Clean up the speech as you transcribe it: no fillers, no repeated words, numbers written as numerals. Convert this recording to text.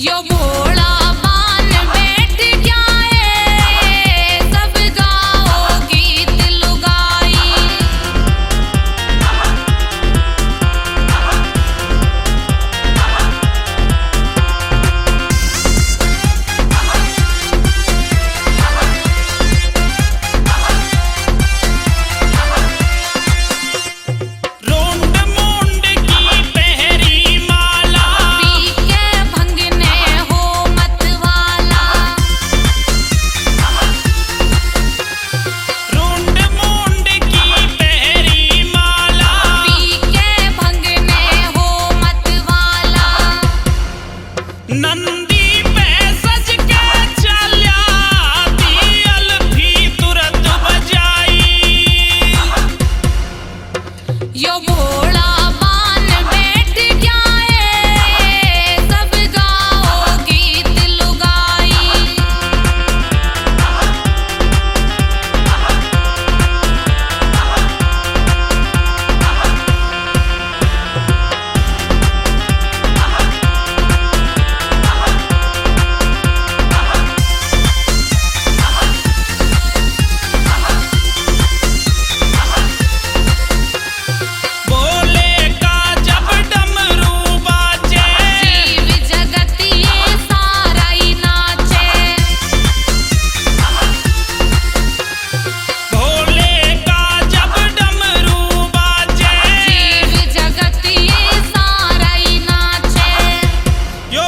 यो भोला बान बैठ गया है, सब गाओ गीत लुगाई। रोंड मोंड की पहरी माला, पी के भंगने हो मत वाला। रोंड मोंड की पहरी माला, पी के भंगने हो मत वाला। नंदी पे सज के चल्या, दी अलफी तुरत बजाई। यो भोला बान बैठ गया है, सब गाओ गीत लुगाई। बोले का जब डमरू बाजे, जीव जगत ये सारा ही नाचे। भोले का जब डमरू बाजे, जीव जगत ये सारा ही नाचे। यो